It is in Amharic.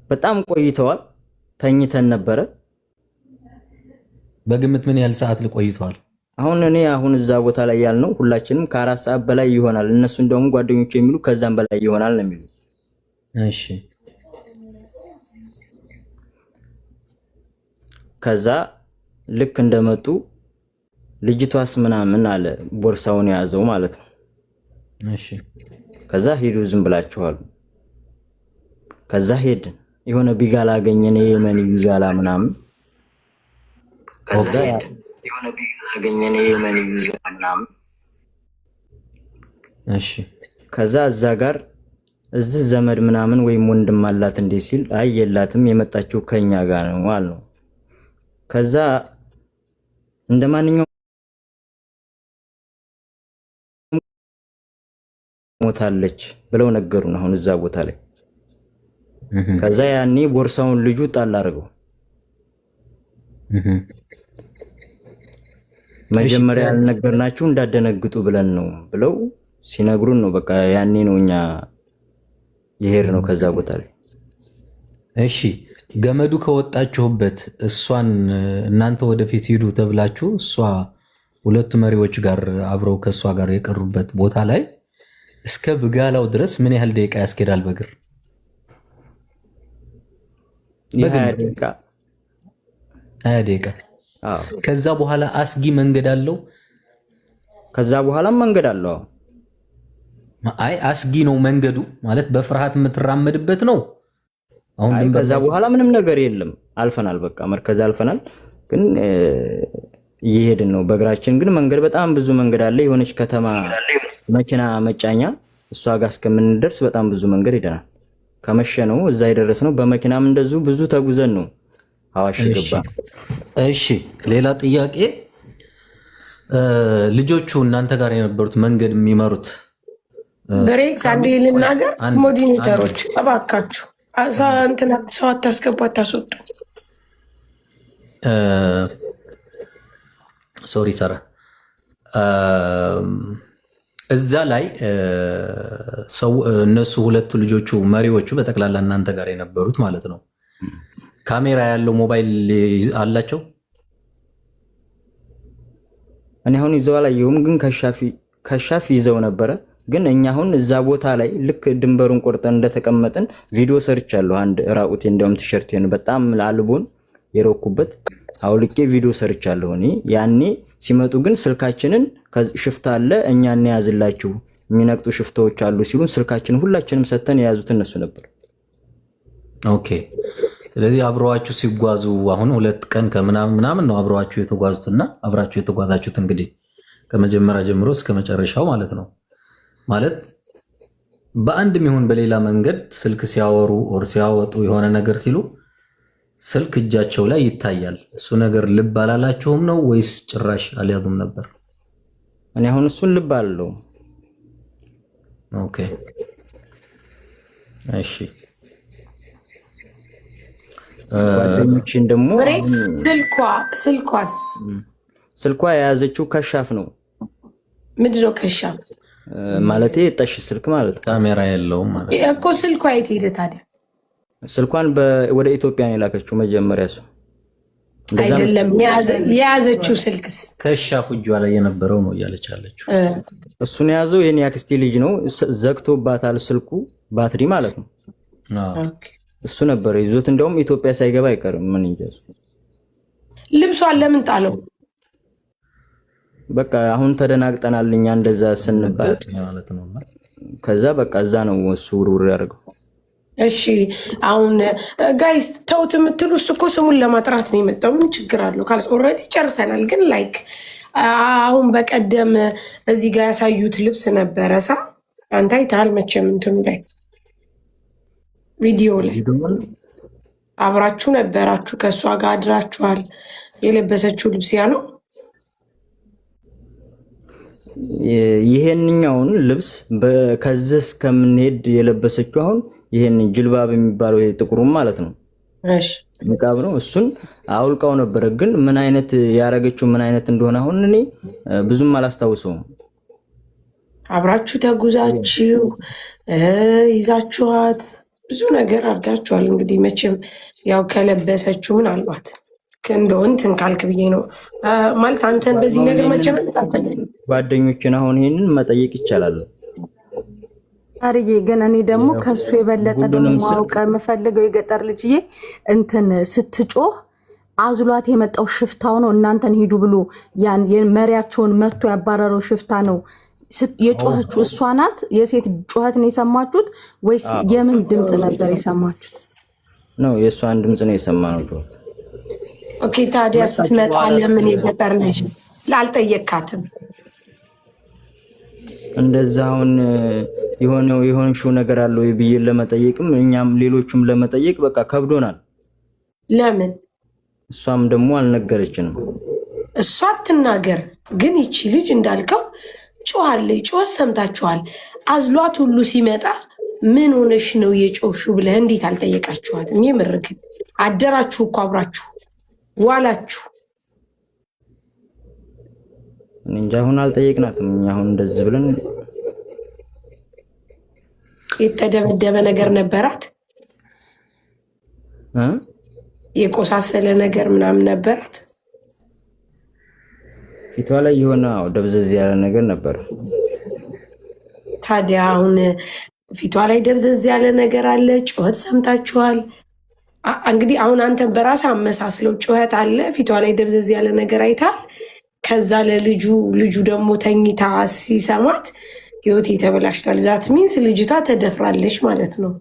በጣም ቆይተዋል። ተኝተን ነበረ። በግምት ምን ያህል ሰዓት ቆይተዋል? አሁን እዛ ቦታ ላይ ያልነው ሁላችንም ከ4 ሰዓት በላይ ይሆናል። እነሱ እንደውም ጓደኞቹ የሚሉ ከዛም በላይ ይሆናል ነው የሚሉ። እሺ ከዛ ልክ እንደመጡ ልጅቷስ ምናምን አለ ቦርሳውን የያዘው ማለት ነው። እሺ ከዛ ሄዱ ዝም ብላችኋል። ከዛ ሄድን የሆነ ቢጋላ አገኘን የየመን ቢጋላ ምናምን። ከዛ የሆነ ቢጋላ አገኘን የየመን ቢጋላ ምናምን። እሺ ከዛ እዛ ጋር እዚህ ዘመድ ምናምን ወይም ወንድም አላት እንዴ ሲል አይ የላትም የመጣችው ከኛ ጋር ነው ማለት ነው። ከዛ እንደማንኛውም ሞታለች ብለው ነገሩን አሁን እዛ ቦታ ላይ። ከዛ ያኔ ቦርሳውን ልጁ ጣል አድርገው መጀመሪያ ያልነገርናችሁ እንዳደነግጡ ብለን ነው ብለው ሲነግሩን ነው በቃ ያኔ ነው እኛ ይሄር ነው ከዛ ቦታ ላይ። እሺ ገመዱ ከወጣችሁበት እሷን እናንተ ወደፊት ሂዱ ተብላችሁ እሷ ሁለቱ መሪዎች ጋር አብረው ከሷ ጋር የቀሩበት ቦታ ላይ እስከ ብጋላው ድረስ ምን ያህል ደቂቃ ያስኬዳል በእግር? በግምት 20 ደቂቃ። ከዛ በኋላ አስጊ መንገድ አለው? ከዛ በኋላም መንገድ አለው። አይ አስጊ ነው መንገዱ ማለት በፍርሃት የምትራመድበት ነው? አሁን ከዛ በኋላ ምንም ነገር የለም። አልፈናል፣ በቃ መርከዝ አልፈናል። ግን እየሄድን ነው በእግራችን። ግን መንገድ በጣም ብዙ መንገድ አለ። የሆነች ከተማ መኪና መጫኛ እሷ ጋር እስከምንደርስ በጣም ብዙ መንገድ ሄደናል። ከመሸ ነው እዛ የደረስነው። በመኪናም እንደዚሁ ብዙ ተጉዘን ነው አዋሽ ገባ። እሺ ሌላ ጥያቄ፣ ልጆቹ እናንተ ጋር የነበሩት መንገድ የሚመሩት ብሬክስ አንዴ ልናገር፣ ሞዲኔተሮች እባካችሁ እንትና ሰው አታስገቡ፣ አታስወጡ። ሶሪ ሰራ እዛ ላይ ሰው እነሱ ሁለቱ ልጆቹ መሪዎቹ በጠቅላላ እናንተ ጋር የነበሩት ማለት ነው ካሜራ ያለው ሞባይል አላቸው? እኔ አሁን ይዘው አላየሁም፣ ግን ከሻፊ ይዘው ነበረ። ግን እኛ አሁን እዛ ቦታ ላይ ልክ ድንበሩን ቆርጠን እንደተቀመጥን ቪዲዮ ሰርቻለሁ። አንድ ራቁቴ እንደውም ቲሸርቴን በጣም ላልቦን የሮኩበት አውልቄ ቪዲዮ ሰርቻለሁ። እኔ ያኔ ሲመጡ ግን ስልካችንን ሽፍታ አለ እኛ እንያዝላችሁ የሚነቅጡ ሽፍታዎች አሉ ሲሉን ስልካችንን ሁላችንም ሰተን የያዙት እነሱ ነበር። ኦኬ ስለዚህ አብረዋችሁ ሲጓዙ አሁን 2 ቀን ከምናምን ነው አብረዋችሁ የተጓዙትና አብራችሁ የተጓዛችሁት እንግዲህ ከመጀመሪያ ጀምሮ እስከ መጨረሻው ማለት ነው። ማለት በአንድም ይሁን በሌላ መንገድ ስልክ ሲያወሩ ኦር ሲያወጡ የሆነ ነገር ሲሉ ስልክ እጃቸው ላይ ይታያል። እሱ ነገር ልብ አላላችሁም ነው ወይስ ጭራሽ አልያዙም ነበር? እኔ አሁን እሱን ልብ አለው። ኦኬ እሺ ጓደኞችን ደግሞ ስልኳ የያዘችው ከሻፍ ነው። ምንድነው ከሻፍ ማለት? ጠሽ ስልክ ማለት ካሜራ የለውም ማለት እኮ። ስልኳ የት ሄደ ታዲያ? ስልኳን ወደ ኢትዮጵያ ነው የላከችው መጀመሪያ። እሱ አይደለም የያዘችው ስልክስ ከሻፍ እጇ ላይ የነበረው ነው እያለች አለችው። እሱን የያዘው የኔ አክስቴ ልጅ ነው። ዘግቶባታል ስልኩ ባትሪ ማለት ነው። እሱ ነበር ይዞት፣ እንደውም ኢትዮጵያ ሳይገባ አይቀርም። ምን እንጃ። ልብሷን ለምን ጣለው? በቃ አሁን ተደናግጠናል እኛ እንደዛ ስንባል ማለት ነው። ከዛ በቃ እዛ ነው እሱ ውርውር ያደርገው። እሺ አሁን ጋይስ ተውት የምትሉ እሱ እኮ ስሙን ለማጥራት ነው የመጣው። ምን ችግር አለው? ካልስ ኦልሬዲ ጨርሰናል። ግን ላይክ አሁን በቀደም እዚህ ጋር ያሳዩት ልብስ ነበረ ሳ አንተ አይተሃል መቼም እንትኑ ላይ ቪዲዮ ላይ አብራችሁ ነበራችሁ፣ ከእሷ ጋር አድራችኋል። የለበሰችው ልብስ ያ ነው። ይሄንኛውን ልብስ ከዚህ እስከምንሄድ የለበሰችው አሁን ይሄን ጅልባብ የሚባለው ጥቁሩም ማለት ነው። እሺ ንቃብ ነው። እሱን አውልቃው ነበር። ግን ምን አይነት ያረገችው ምን አይነት እንደሆነ አሁን እኔ ብዙም አላስታውሰውም። አብራችሁ ተጉዛችሁ ይዛችኋት ብዙ ነገር አድርጋችኋል። እንግዲህ መቼም ያው ከለበሰችው ምናልባት እንደው እንትን ካልክ ብዬ ነው ማለት አንተን በዚህ ነገር መቼም ጓደኞችን አሁን ይሄንን መጠየቅ ይቻላል። አርዬ ግን እኔ ደግሞ ከሱ የበለጠ ደግሞ ማወቅ የምፈልገው የገጠር ልጅዬ እንትን ስትጮህ አዝሏት የመጣው ሽፍታው ነው እናንተን ሂዱ ብሎ ያን የመሪያቸውን መርቶ ያባረረው ሽፍታ ነው የጮኸችው እሷ ናት? የሴት ጮኸት ነው የሰማችሁት ወይስ የምን ድምጽ ነበር የሰማችሁት? ነው የእሷን ድምጽ ነው የሰማነው። ኦኬ ታዲያ ስትመጣ ለምን የገጠር ልጅ ላልጠየካትም? እንደዛ አሁን የሆነሽው ነገር አለ ወይ ብዬ ለመጠየቅም እኛም ሌሎቹም ለመጠየቅ በቃ ከብዶናል። ለምን እሷም ደግሞ አልነገረችንም። እሷ አትናገር ግን ይቺ ልጅ እንዳልከው ጮሃለች። ጮህ ሰምታችኋል። አዝሏት ሁሉ ሲመጣ ምን ሆነሽ ነው የጮህሽው ብለህ እንዴት አልጠየቃችኋትም? የምርግ አደራችሁ እኮ አብራችሁ ዋላችሁ። እንጃ አሁን አልጠየቅናትም። እኛ አሁን እንደዚህ ብለን የተደበደበ ነገር ነበራት የቆሳሰለ ነገር ምናምን ነበራት ፊቷ ላይ የሆነ ደብዘዝ ያለ ነገር ነበር። ታዲያ አሁን ፊቷ ላይ ደብዘዝ ያለ ነገር አለ። ጩኸት ሰምታችኋል። እንግዲህ አሁን አንተ በራስ አመሳስለው ጩኸት አለ፣ ፊቷ ላይ ደብዘዝ ያለ ነገር አይታል። ከዛ ልጁ ደግሞ ተኝታ ሲሰማት ህይወት ተበላሽቷል። ዛት ሚንስ ልጅቷ ተደፍራለች ማለት ነው።